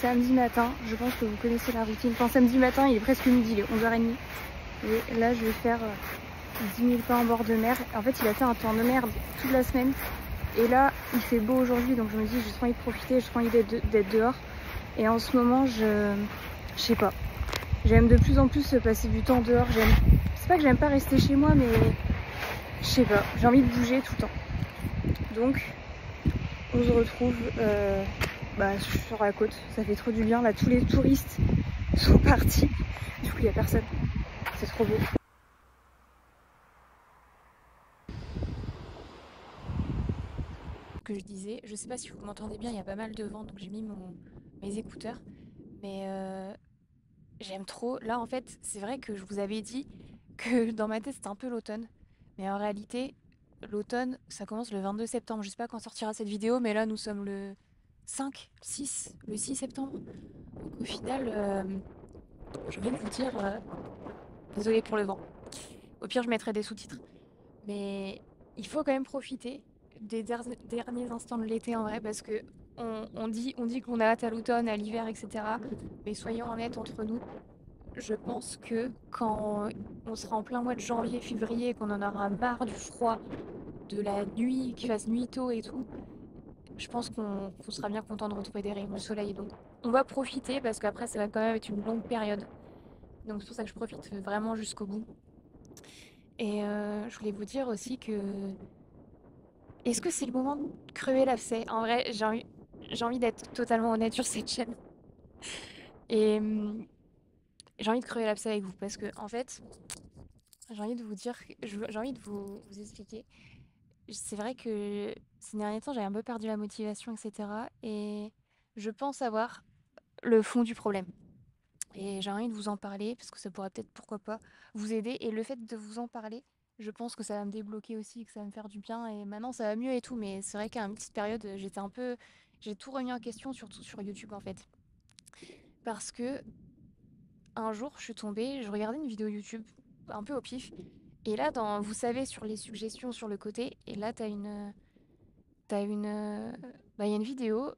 samedi matin, je pense que vous connaissez la routine. Enfin, samedi matin, il est presque midi, il est 11h30. Et là, je vais faire 10 000 pas en bord de mer. En fait, il a fait un temps de merde toute la semaine. Et là, il fait beau aujourd'hui, donc je me dis, j'ai trop envie de profiter, j'ai trop envie d'être dehors. Et en ce moment, je sais pas. J'aime de plus en plus passer du temps dehors. C'est pas que j'aime pas rester chez moi, mais je sais pas. J'ai envie de bouger tout le temps. Donc, on se retrouve sur la côte. Ça fait trop du bien. Là, tous les touristes sont partis. Du coup, il n'y a personne. C'est trop beau. Que je disais, je sais pas si vous m'entendez bien, il y a pas mal de vent, donc j'ai mis mes écouteurs. Mais j'aime trop. Là, en fait, c'est vrai que je vous avais dit que dans ma tête, c'était un peu l'automne. Mais en réalité, l'automne, ça commence le 22 septembre. Je sais pas quand sortira cette vidéo, mais là, nous sommes le 5, le 6 septembre. Donc au final, je vais vous dire, désolée pour le vent. Au pire, je mettrai des sous-titres. Mais il faut quand même profiter des derniers instants de l'été en vrai, parce que on dit qu'on a hâte à l'automne, à l'hiver, etc. Mais soyons honnêtes entre nous, je pense que quand on sera en plein mois de janvier, février, qu'on en aura marre du froid, de la nuit, qu'il fasse nuit tôt et tout, je pense qu'on sera bien content de retrouver des rayons de soleil. Donc on va profiter parce qu'après ça va quand même être une longue période. Donc c'est pour ça que je profite vraiment jusqu'au bout. Et je voulais vous dire aussi que est-ce que c'est le moment de crever l'abcès? En vrai, j'ai envie d'être totalement honnête sur cette chaîne. Et j'ai envie de crever l'abcès avec vous parce que en fait, j'ai envie de vous dire, j'ai envie de vous expliquer. C'est vrai que ces derniers temps, j'avais un peu perdu la motivation, etc. Et je pense avoir le fond du problème. Et j'ai envie de vous en parler parce que ça pourrait peut-être, pourquoi pas, vous aider. Et le fait de vous en parler, je pense que ça va me débloquer aussi, que ça va me faire du bien. Et maintenant, ça va mieux et tout. Mais c'est vrai qu'à une petite période, j'ai tout remis en question, surtout sur YouTube en fait. Parce que un jour, je regardais une vidéo YouTube un peu au pif. Et là, vous savez, sur les suggestions sur le côté, et là, il y a une vidéo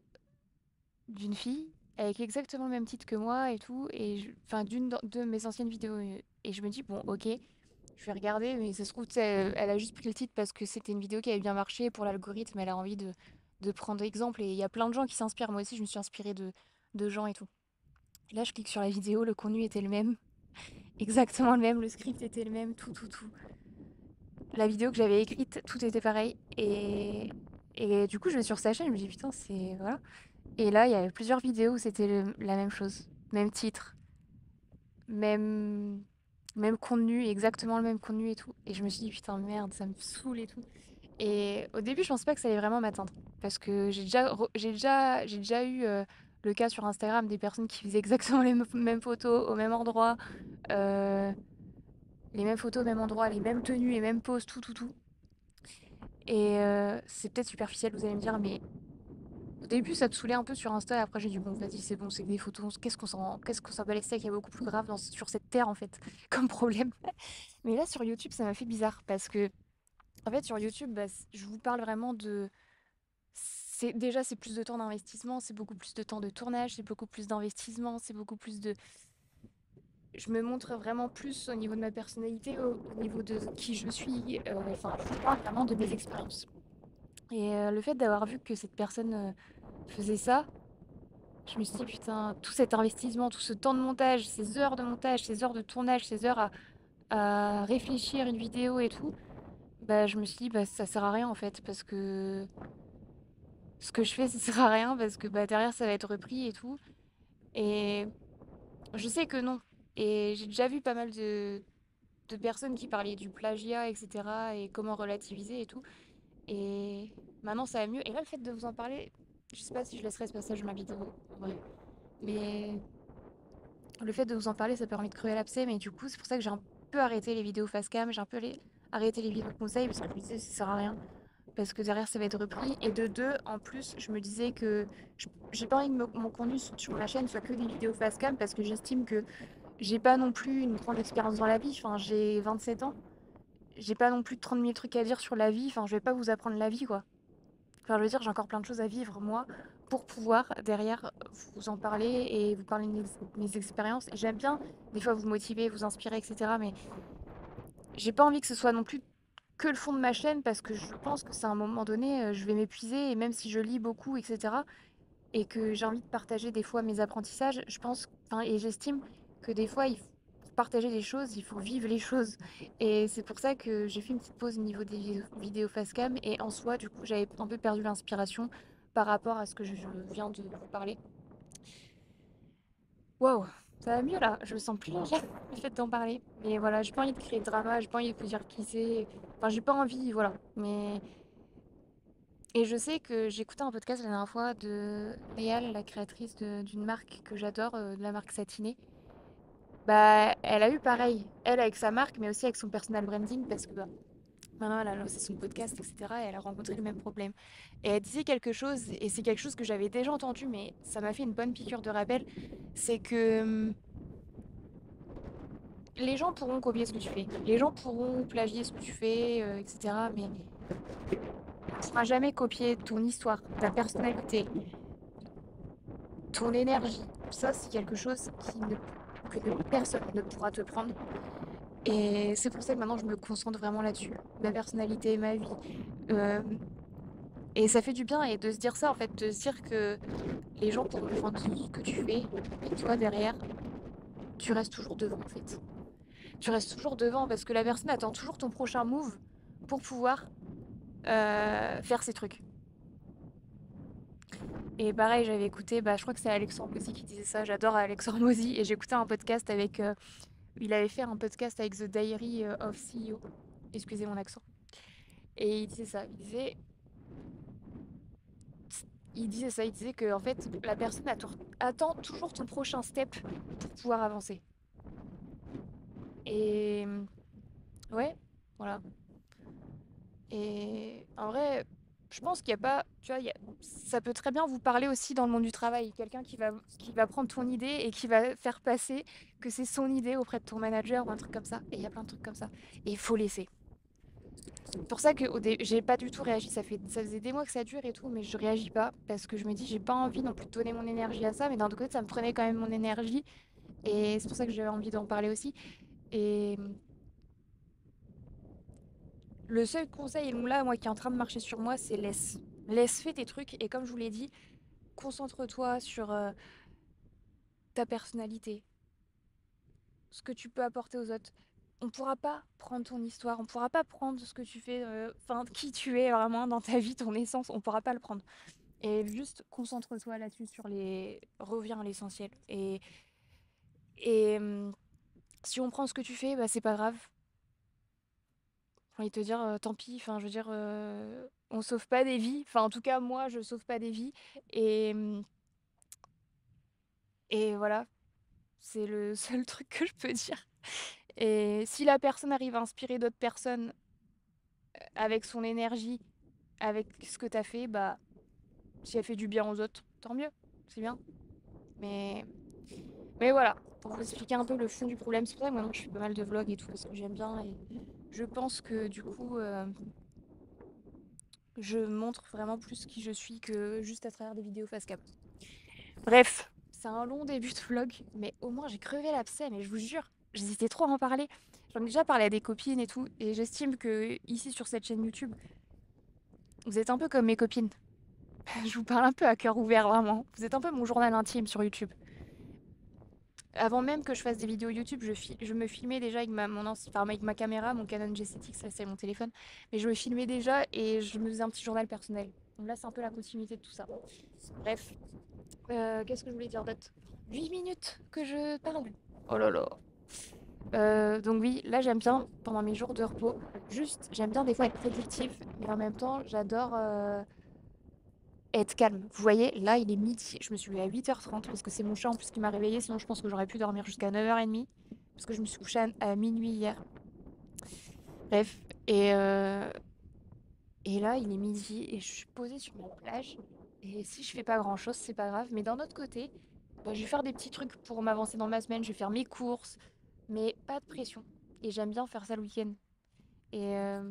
d'une fille avec exactement le même titre que moi et tout, enfin de mes anciennes vidéos. Et je me dis, bon, ok, je vais regarder, mais ça se trouve, tu sais, elle a juste pris le titre parce que c'était une vidéo qui avait bien marché pour l'algorithme, elle a envie de prendre exemple. Et il y a plein de gens qui s'inspirent. Moi aussi, je me suis inspirée de gens et tout. Et là, je clique sur la vidéo, le contenu était le même, exactement le même, le script était le même, tout. La vidéo que j'avais écrite, tout était pareil. Et du coup, je vais sur sa chaîne, je me dis, putain, c'est. Voilà. Et là, il y avait plusieurs vidéos où c'était la même chose. Même titre, même, même contenu, exactement le même contenu et tout. Et je me suis dit, putain, merde, ça me saoule et tout. Et au début, je pensais pas que ça allait vraiment m'atteindre. Parce que j'ai déjà eu le cas sur Instagram des personnes qui faisaient exactement mêmes photos au même endroit. euh, les mêmes photos au même endroit, les mêmes tenues, les mêmes poses, tout. Et c'est peut-être superficiel, vous allez me dire, mais au début, ça me saoulait un peu sur Insta, et après j'ai dit bon, vas-y, c'est bon, c'est que des photos, qu'est-ce qu'on s'en bat les steaks, il y a beaucoup plus grave sur cette terre en fait, comme problème. Mais là, sur YouTube, ça m'a fait bizarre, parce que, en fait, sur YouTube, je vous parle vraiment de... c'est plus de temps d'investissement, c'est beaucoup plus de temps de tournage, c'est beaucoup plus d'investissement, c'est beaucoup plus de... Je me montre vraiment plus au niveau de ma personnalité, au niveau de qui je suis, enfin, je vous parle vraiment de mes expériences. Et le fait d'avoir vu que cette personne faisait ça, je me suis dit, putain, tout cet investissement, tout ce temps de montage, ces heures de montage, ces heures de tournage, ces heures à réfléchir une vidéo et tout, bah, je me suis dit, bah, ça sert à rien en fait, parce que ce que je fais, ça sert à rien, parce que bah, derrière, ça va être repris et tout. Et je sais que non. Et j'ai déjà vu pas mal de personnes qui parlaient du plagiat, etc., et comment relativiser et tout. Et maintenant, ça va mieux. Et là, le fait de vous en parler, je sais pas si je laisserai ce passage de ma vidéo, en vrai. Mais le fait de vous en parler, ça permet de crever l'abcès, mais du coup, c'est pour ça que j'ai un peu arrêté les vidéos face cam, j'ai un peu arrêté les vidéos conseils, parce que je me disais, ça sert à rien. Parce que derrière, ça va être repris. Et de deux, en plus, je me disais que j'ai pas envie que mon contenu sur ma chaîne soit que des vidéos face cam, parce que j'estime que j'ai pas non plus une grande expérience dans la vie. Enfin, j'ai 27 ans. J'ai pas non plus 30 000 trucs à dire sur la vie. Enfin, je vais pas vous apprendre la vie, quoi. Enfin, je veux dire, j'ai encore plein de choses à vivre, moi, pour pouvoir derrière vous en parler et vous parler de mes expériences. Et j'aime bien des fois vous motiver, vous inspirer, etc. Mais j'ai pas envie que ce soit non plus que le fond de ma chaîne parce que je pense que c'est à un moment donné, je vais m'épuiser et même si je lis beaucoup, etc. et que j'ai envie de partager des fois mes apprentissages, je pense, enfin, et j'estime que des fois, pour partager des choses, il faut vivre les choses. Et c'est pour ça que j'ai fait une petite pause au niveau des vidéos face cam et en soi, du coup, j'avais un peu perdu l'inspiration par rapport à ce que je viens de vous parler. Waouh, ça va mieux là, je me sens plus légère le fait d'en parler. Mais voilà, j'ai pas envie de créer de drama, j'ai pas envie de vous dire qui c'est. Enfin, j'ai pas envie, voilà. Mais et je sais que j'ai écouté un podcast la dernière fois de Réal, la créatrice d'une marque que j'adore, de la marque Satinée. Bah, elle a eu pareil, elle avec sa marque, mais aussi avec son personal branding, parce que bah, maintenant elle a lancé son podcast, etc. Et elle a rencontré le même problème. Et elle disait quelque chose, et c'est quelque chose que j'avais déjà entendu, mais ça m'a fait une bonne piqûre de rappel, c'est que les gens pourront copier ce que tu fais, les gens pourront plagier ce que tu fais, etc. Mais on ne pourra jamais copier ton histoire, ta personnalité, ton énergie. Ça, c'est quelque chose que personne ne pourra te prendre. Et c'est pour ça que maintenant, je me concentre vraiment là-dessus. Ma personnalité, ma vie. Euh, et ça fait du bien. Et de se dire ça, en fait, de se dire que les gens pourront prendre ce que tu fais. Et toi, derrière, tu restes toujours devant, en fait. Tu restes toujours devant parce que la personne attend toujours ton prochain move pour pouvoir faire ses trucs. Et pareil, j'avais écouté, bah, je crois que c'est Alexandre Mozy qui disait ça. J'adore Alexandre Mozy. Et j'ai écouté un podcast avec. Il avait fait un podcast avec The Diary of CEO. Excusez mon accent. Et il disait ça. Il disait que en fait, la personne attend toujours ton prochain step pour pouvoir avancer. Et ouais, voilà. Et en vrai, je pense qu'il n'y a pas, tu vois, ça peut très bien vous parler aussi dans le monde du travail. Quelqu'un qui va prendre ton idée et qui va faire passer que c'est son idée auprès de ton manager ou un truc comme ça. Et il y a plein de trucs comme ça. Et il faut laisser. C'est pour ça que j'ai pas du tout réagi. Ça faisait des mois que ça dure et tout, mais je réagis pas parce que je me dis j'ai pas envie non plus de donner mon énergie à ça, mais d'un autre côté ça me prenait quand même mon énergie et c'est pour ça que j'avais envie d'en parler aussi. Et le seul conseil là, moi qui est en train de marcher sur moi, c'est laisse faire tes trucs et comme je vous l'ai dit, concentre-toi sur ta personnalité, ce que tu peux apporter aux autres. On pourra pas prendre ton histoire, on pourra pas prendre ce que tu fais, enfin qui tu es vraiment dans ta vie, ton essence, on pourra pas le prendre. Et juste concentre-toi là-dessus sur les. Reviens à l'essentiel. Et si on prend ce que tu fais, bah c'est pas grave. J'ai envie de te dire, tant pis. Enfin, je veux dire, on sauve pas des vies. Enfin, en tout cas, moi, je sauve pas des vies. Et, et voilà, c'est le seul truc que je peux dire. Et si la personne arrive à inspirer d'autres personnes avec son énergie, avec ce que t'as fait, bah si elle fait du bien aux autres, tant mieux. C'est bien. Mais Mais voilà, pour vous expliquer un peu le fond du problème, c'est pour ça que maintenant je fais pas mal de vlogs et tout, parce que j'aime bien et je pense que du coup, je montre vraiment plus qui je suis que juste à travers des vidéos face cam. Bref, c'est un long début de vlog, mais au moins j'ai crevé l'abcès, mais je vous jure, j'hésitais trop à en parler. J'en ai déjà parlé à des copines et tout, et j'estime que ici sur cette chaîne YouTube, vous êtes un peu comme mes copines. Je vous parle un peu à cœur ouvert, vraiment. Vous êtes un peu mon journal intime sur YouTube. Avant même que je fasse des vidéos YouTube, je me filmais déjà avec avec ma caméra, mon Canon G7X, ça c'est mon téléphone. Mais je me filmais déjà et je me faisais un petit journal personnel. Donc là, c'est un peu la continuité de tout ça. Bref, qu'est-ce que je voulais dire d'autre? 8 minutes que je parle. Oh là là. Donc oui, là j'aime bien pendant mes jours de repos. Juste, j'aime bien des fois être productif, mais en même temps, j'adore être calme. Vous voyez, là il est midi, je me suis levée à 8h30 parce que c'est mon chat en plus qui m'a réveillée, sinon je pense que j'aurais pu dormir jusqu'à 9h30 parce que je me suis couchée à minuit hier. Bref, et là il est midi et je suis posée sur ma plage et si je fais pas grand chose, c'est pas grave, mais d'un autre côté, bah, je vais faire des petits trucs pour m'avancer dans ma semaine, je vais faire mes courses, mais pas de pression. Et j'aime bien faire ça le week-end. Et, euh,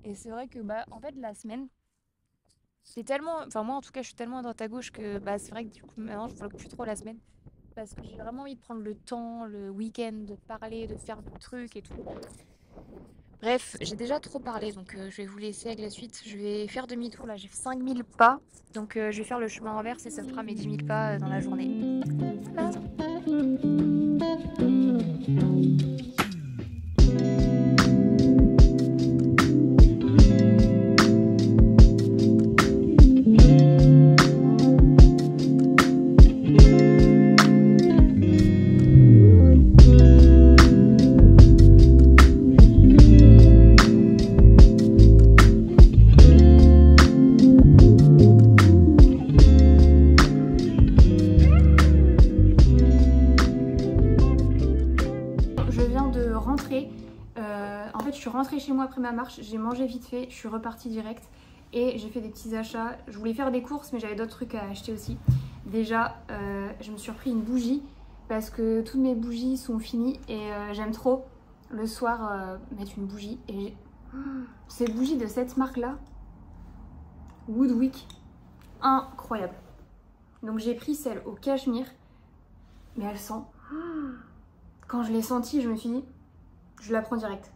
et c'est vrai que bah en fait la semaine, c'est tellement, enfin moi en tout cas je suis tellement à droite à gauche que bah c'est vrai que du coup maintenant je vlog plus trop la semaine parce que j'ai vraiment envie de prendre le temps, le week-end, de parler, de faire des trucs et tout. Bref, j'ai déjà trop parlé donc je vais vous laisser avec la suite. Je vais faire demi-tour là, j'ai fait 5000 pas donc je vais faire le chemin inverse et ça fera mes 10 000 pas dans la journée. Voilà. Je viens de rentrer. En fait, je suis rentrée chez moi après ma marche. J'ai mangé vite fait. Je suis repartie direct. Et j'ai fait des petits achats. Je voulais faire des courses, mais j'avais d'autres trucs à acheter aussi. Déjà, je me suis repris une bougie. Parce que toutes mes bougies sont finies. Et j'aime trop le soir mettre une bougie. Et ces bougies de cette marque-là, Woodwick, incroyable. Donc j'ai pris celle au cachemire. Mais elle sent... Quand je l'ai sentie, je me suis dit, je la prends direct.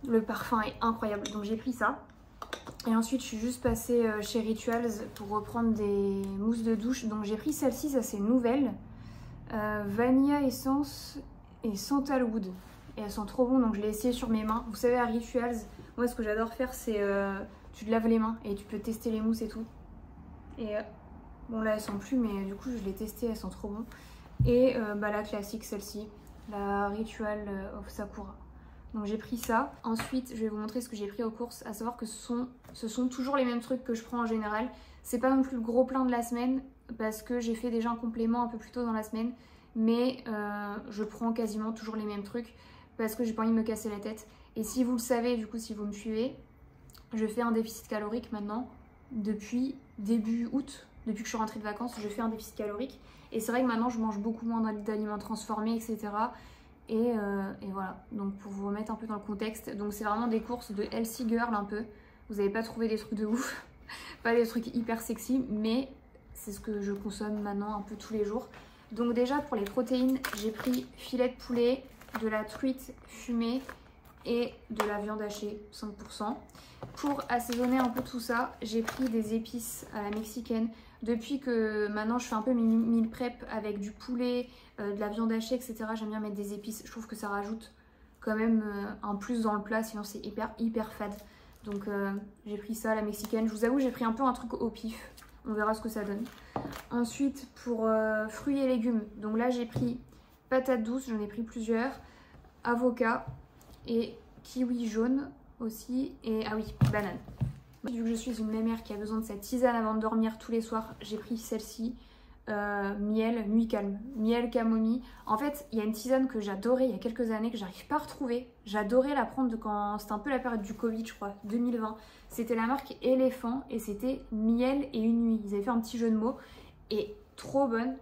Le parfum est incroyable, donc j'ai pris ça. Et ensuite, je suis juste passée chez Rituals pour reprendre des mousses de douche. Donc j'ai pris celle-ci, ça c'est nouvelle. Vanilla Essence et Sandalwood. Et elles sont trop bonnes, donc je l'ai essayé sur mes mains. Vous savez, à Rituals, moi ce que j'adore faire, c'est tu te laves les mains et tu peux tester les mousses et tout. Et bon là, elles sont plus, mais du coup, je l'ai testée, elles sont trop bonnes. Et bah, la classique, celle-ci, la Ritual of Sakura. Donc j'ai pris ça. Ensuite, je vais vous montrer ce que j'ai pris aux courses, à savoir que ce sont toujours les mêmes trucs que je prends en général. C'est pas non plus le gros plein de la semaine, parce que j'ai fait déjà un complément un peu plus tôt dans la semaine. Mais je prends quasiment toujours les mêmes trucs, parce que j'ai pas envie de me casser la tête. Et si vous le savez, du coup, si vous me suivez, je fais un déficit calorique maintenant, depuis début août. Depuis que je suis rentrée de vacances, je fais un déficit calorique. Et c'est vrai que maintenant, je mange beaucoup moins d'aliments transformés, etc. Et voilà, donc pour vous remettre un peu dans le contexte, donc c'est vraiment des courses de healthy girl un peu. Vous n'avez pas trouvé des trucs de ouf, pas des trucs hyper sexy, mais c'est ce que je consomme maintenant un peu tous les jours. Donc déjà pour les protéines, j'ai pris filet de poulet, de la truite fumée et de la viande hachée 5%. Pour assaisonner un peu tout ça, j'ai pris des épices à la mexicaine. Depuis que maintenant je fais un peu meal prep avec du poulet, de la viande hachée, etc. J'aime bien mettre des épices. Je trouve que ça rajoute quand même un plus dans le plat, sinon c'est hyper fade. Donc j'ai pris ça à la mexicaine. Je vous avoue, j'ai pris un peu un truc au pif. On verra ce que ça donne. Ensuite, pour fruits et légumes, donc là j'ai pris patates douces, j'en ai pris plusieurs, avocat et kiwi jaune aussi, et ah oui, banane. Vu que je suis une mémère qui a besoin de cette tisane avant de dormir tous les soirs, j'ai pris celle-ci. Miel, nuit calme, miel, camomille. En fait, il y a une tisane que j'adorais il y a quelques années, que j'arrive pas à retrouver. J'adorais la prendre quand c'était un peu la période du Covid, je crois, 2020. C'était la marque Éléphant et c'était miel et une nuit. Ils avaient fait un petit jeu de mots et trop bonne.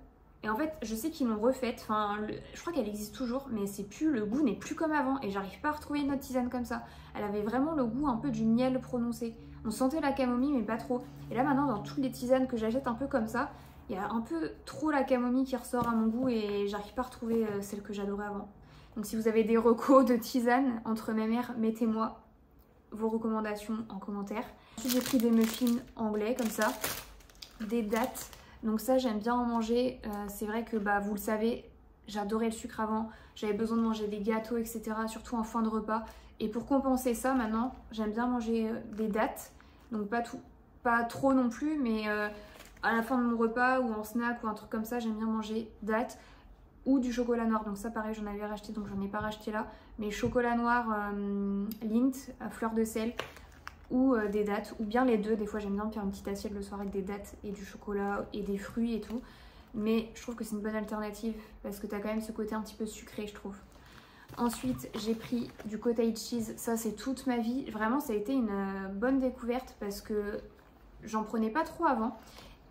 Et en fait, je sais qu'ils l'ont refaite, enfin, je crois qu'elle existe toujours, mais c'est plus, le goût n'est plus comme avant et j'arrive pas à retrouver une autre tisane comme ça. Elle avait vraiment le goût un peu du miel prononcé. On sentait la camomille mais pas trop. Et là maintenant, dans toutes les tisanes que j'achète un peu comme ça, il y a un peu trop la camomille qui ressort à mon goût et j'arrive pas à retrouver celle que j'adorais avant. Donc si vous avez des recos de tisane entre mes mères, mettez-moi vos recommandations en commentaire. Ensuite j'ai pris des muffins anglais comme ça, des dattes. Donc ça j'aime bien en manger. C'est vrai que bah, vous le savez, j'adorais le sucre avant. J'avais besoin de manger des gâteaux, etc. Surtout en fin de repas. Et pour compenser ça maintenant, j'aime bien manger des dattes. Donc pas trop non plus, mais... à la fin de mon repas ou en snack ou un truc comme ça, j'aime bien manger dattes ou du chocolat noir. Donc ça pareil, j'en avais racheté, donc j'en ai pas racheté là. Mais chocolat noir Lindt à fleur de sel ou des dattes, ou bien les deux. Des fois j'aime bien faire une petite assiette le soir avec des dattes et du chocolat et des fruits et tout. Mais je trouve que c'est une bonne alternative parce que t'as quand même ce côté un petit peu sucré, je trouve. Ensuite, j'ai pris du cottage cheese. Ça, c'est toute ma vie. Vraiment, ça a été une bonne découverte parce que j'en prenais pas trop avant.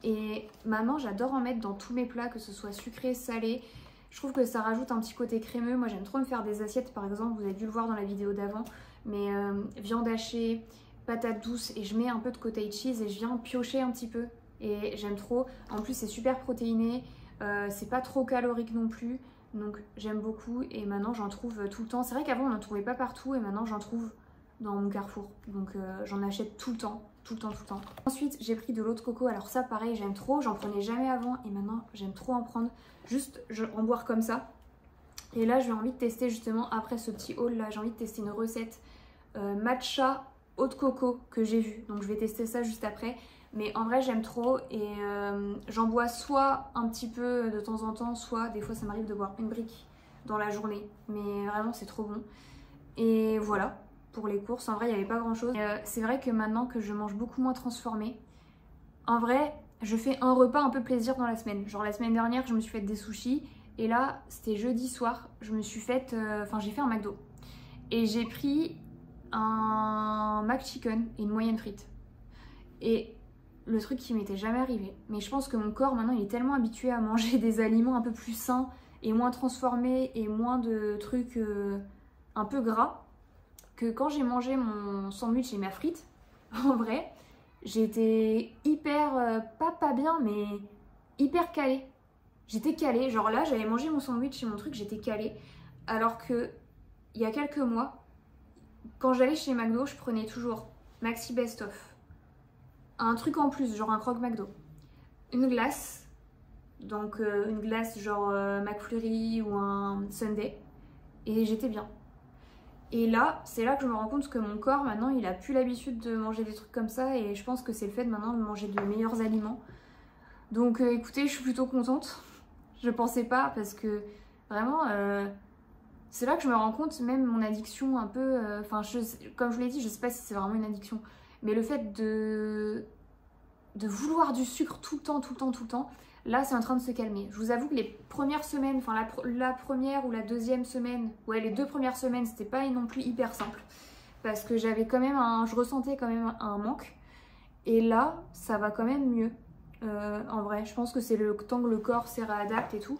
Et maintenant j'adore en mettre dans tous mes plats, que ce soit sucré, salé. Je trouve que ça rajoute un petit côté crémeux. Moi j'aime trop me faire des assiettes, par exemple, vous avez dû le voir dans la vidéo d'avant, mais viande hachée, patates douces et je mets un peu de cottage cheese et je viens piocher un petit peu. Et j'aime trop. En plus, c'est super protéiné. C'est pas trop calorique non plus. Donc j'aime beaucoup. Et maintenant, j'en trouve tout le temps. C'est vrai qu'avant, on n'en trouvait pas partout. Et maintenant, j'en trouve dans mon Carrefour. Donc j'en achète tout le temps. Tout le temps, tout le temps. Ensuite, j'ai pris de l'eau de coco. Alors ça, pareil, j'aime trop. J'en prenais jamais avant. Et maintenant, j'aime trop en prendre. Juste en boire comme ça. Et là, j'ai envie de tester justement, après ce petit haul là, j'ai envie de tester une recette matcha eau de coco que j'ai vue. Donc je vais tester ça juste après. Mais en vrai, j'aime trop et j'en bois soit un petit peu de temps en temps, soit des fois ça m'arrive de boire une brique dans la journée. Mais vraiment, c'est trop bon. Et voilà, pour les courses, en vrai, il n'y avait pas grand chose. C'est vrai que maintenant que je mange beaucoup moins transformé, en vrai, je fais un repas un peu plaisir dans la semaine. Genre la semaine dernière, je me suis fait des sushis. Et là, c'était jeudi soir, je me suis faite... j'ai fait un McDo. Et j'ai pris un McChicken et une moyenne frite. Et le truc qui m'était jamais arrivé. Mais je pense que mon corps, maintenant, il est tellement habitué à manger des aliments un peu plus sains et moins transformés et moins de trucs un peu gras, que quand j'ai mangé mon sandwich et ma frite, en vrai, j'étais hyper... pas bien, mais hyper calée. J'étais calée, genre là j'avais mangé mon sandwich et mon truc, j'étais calée. Alors que il y a quelques mois, quand j'allais chez McDo, je prenais toujours Maxi Best Of, un truc en plus, genre un croque McDo, une glace, donc une glace genre McFlurry ou un Sundae, et j'étais bien. Et là, c'est là que je me rends compte que mon corps maintenant il a plus l'habitude de manger des trucs comme ça, et je pense que c'est le fait maintenant de manger de meilleurs aliments. Donc écoutez, je suis plutôt contente. Je pensais pas parce que vraiment c'est là que je me rends compte, même mon addiction un peu, comme je vous l'ai dit, je sais pas si c'est vraiment une addiction, mais le fait de vouloir du sucre tout le temps, tout le temps, tout le temps, là c'est en train de se calmer. Je vous avoue que les premières semaines, enfin la première ou la deuxième semaine, ouais les 2 premières semaines, c'était pas non plus hyper simple parce que j'avais quand même je ressentais quand même un manque, et là ça va quand même mieux. En vrai, je pense que c'est le temps que le corps s'y réadapte et tout.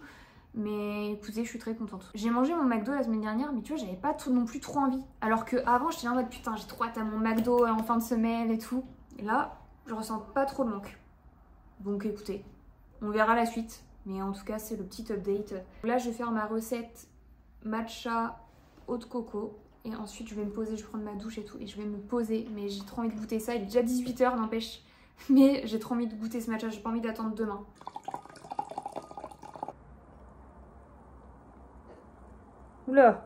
Mais écoutez, je suis très contente. J'ai mangé mon McDo la semaine dernière, mais tu vois, j'avais pas non plus trop envie. Alors qu'avant, j'étais en mode putain, j'ai trop hâte à mon McDo en fin de semaine et tout. Et là, je ressens pas trop le manque. Donc écoutez, on verra la suite. Mais en tout cas, c'est le petit update. Là, je vais faire ma recette matcha eau de coco. Et ensuite, je vais me poser, je vais prendre ma douche et tout. Et je vais me poser. Mais j'ai trop envie de goûter ça. Il est déjà 18 h, n'empêche. Mais j'ai trop envie de goûter ce matcha, j'ai pas envie d'attendre demain. Oula!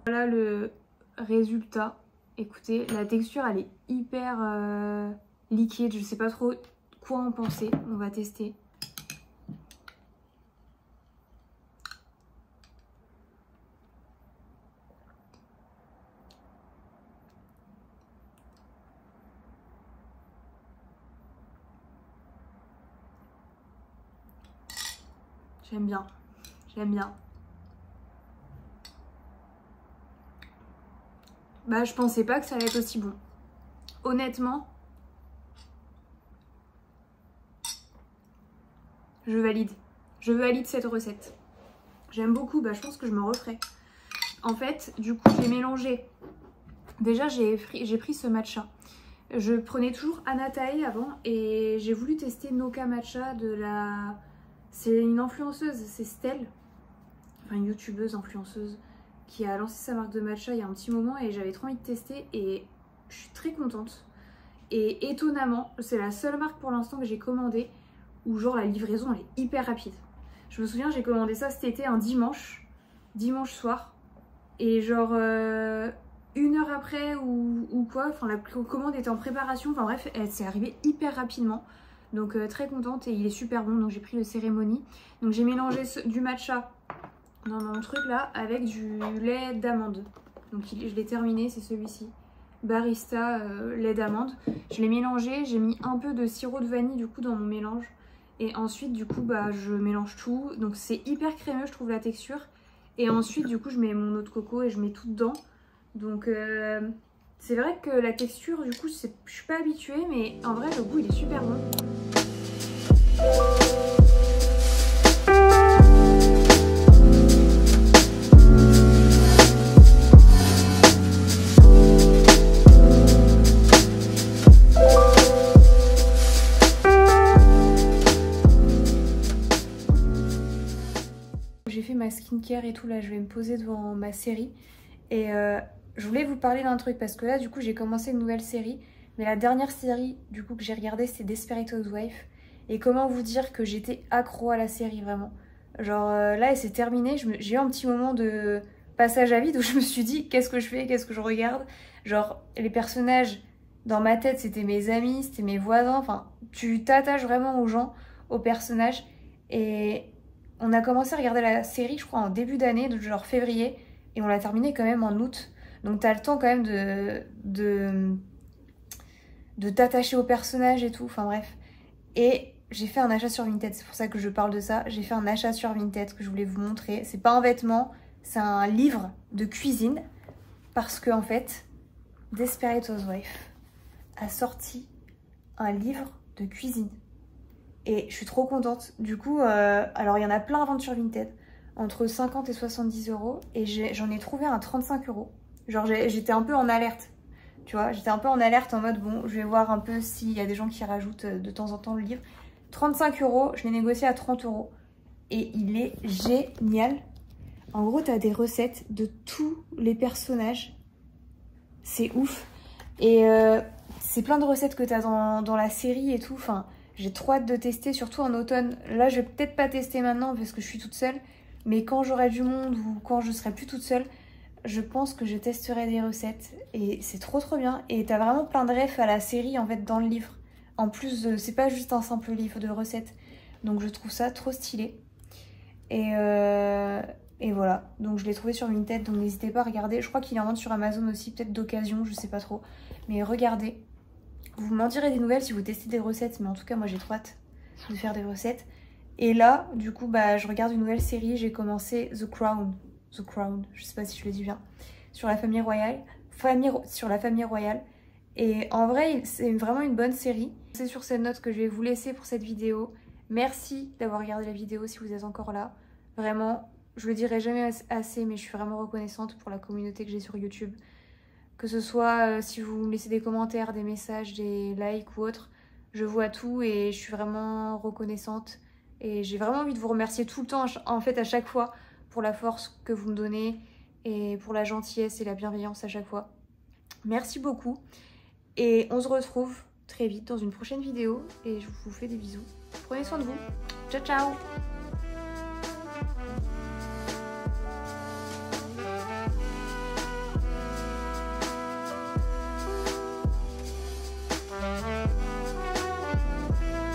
Voilà le résultat. Écoutez, la texture elle est hyper liquide, je sais pas trop quoi en penser. On va tester. J'aime bien, j'aime bien. Bah je pensais pas que ça allait être aussi bon. Honnêtement, je valide. Je valide cette recette. J'aime beaucoup, bah je pense que je me referai. En fait, du coup j'ai mélangé. Déjà j'ai pris ce matcha. Je prenais toujours Anatae avant et j'ai voulu tester Noka Matcha de la... C'est une influenceuse, c'est Stell, enfin une youtubeuse influenceuse qui a lancé sa marque de matcha il y a un petit moment et j'avais trop envie de tester et je suis très contente. Et étonnamment, c'est la seule marque pour l'instant que j'ai commandée où genre la livraison elle est hyper rapide. Je me souviens, j'ai commandé ça cet été un dimanche soir, et genre 1 heure après ou quoi, enfin la commande était en préparation, enfin bref, elle s'est arrivée hyper rapidement. Donc très contente, et il est super bon, donc j'ai pris le cérémonie. Donc j'ai mélangé du matcha dans mon truc là avec du lait d'amande. Donc je l'ai terminé, c'est celui-ci. Barista lait d'amande. Je l'ai mélangé, j'ai mis un peu de sirop de vanille du coup dans mon mélange. Et ensuite du coup bah je mélange tout. Donc c'est hyper crémeux je trouve la texture. Et ensuite du coup je mets mon eau de coco et je mets tout dedans. Donc c'est vrai que la texture du coup je suis pas habituée, mais en vrai le goût il est super bon. ma skincare et tout, là je vais me poser devant ma série. Et je voulais vous parler d'un truc parce que là du coup j'ai commencé une nouvelle série. Mais la dernière série du coup que j'ai regardée c'est Desperate Housewives. Et comment vous dire que j'étais accro à la série vraiment. Genre là elle s'est terminée, j'ai eu un petit moment de passage à vide où je me suis dit qu'est-ce que je fais, qu'est-ce que je regarde. Genre les personnages dans ma tête c'était mes amis, c'était mes voisins. Enfin tu t'attaches vraiment aux gens, aux personnages. Et on a commencé à regarder la série je crois en début d'année, de genre février. Et on l'a terminée quand même en août. Donc t'as le temps quand même de t'attacher aux personnages et tout, enfin bref. Et j'ai fait un achat sur Vinted, c'est pour ça que je parle de ça. J'ai fait un achat sur Vinted que je voulais vous montrer. C'est pas un vêtement, c'est un livre de cuisine. Parce que en fait, Desperate Housewives a sorti un livre de cuisine. Et je suis trop contente. Du coup, alors il y en a plein à vendre sur Vinted. Entre 50 et 70 euros. Et j'en ai trouvé un à 35 euros. Genre j'étais un peu en alerte. Tu vois, j'étais un peu en alerte en mode bon, je vais voir un peu s'il y a des gens qui rajoutent de temps en temps le livre. 35 euros, je l'ai négocié à 30 euros. Et il est génial. En gros, t'as des recettes de tous les personnages. C'est ouf. Et c'est plein de recettes que t'as dans la série et tout. Enfin, j'ai trop hâte de tester, surtout en automne. Là, je vais peut-être pas tester maintenant parce que je suis toute seule. Mais quand j'aurai du monde ou quand je serai plus toute seule, je pense que je testerai des recettes et c'est trop bien. Et t'as vraiment plein de refs à la série en fait dans le livre. En plus, c'est pas juste un simple livre de recettes. Donc je trouve ça trop stylé. Et voilà, donc je l'ai trouvé sur Vinted, donc n'hésitez pas à regarder. Je crois qu'il est en vente sur Amazon aussi, peut-être d'occasion, je sais pas trop. Mais regardez, vous m'en direz des nouvelles si vous testez des recettes. Mais en tout cas, moi j'ai trop hâte de faire des recettes. Et là, du coup, bah, je regarde une nouvelle série. J'ai commencé The Crown. The Crown, je sais pas si je le dis bien, sur la famille royale, sur la famille royale. Et en vrai, c'est vraiment une bonne série. C'est sur cette note que je vais vous laisser pour cette vidéo. Merci d'avoir regardé la vidéo si vous êtes encore là. Vraiment, je le dirai jamais assez, mais je suis vraiment reconnaissante pour la communauté que j'ai sur YouTube. Que ce soit si vous me laissez des commentaires, des messages, des likes ou autre, je vois tout et je suis vraiment reconnaissante. Et j'ai vraiment envie de vous remercier tout le temps, en fait, à chaque fois, pour la force que vous me donnez et pour la gentillesse et la bienveillance à chaque fois. Merci beaucoup et on se retrouve très vite dans une prochaine vidéo et je vous fais des bisous. Prenez soin de vous. Ciao ciao.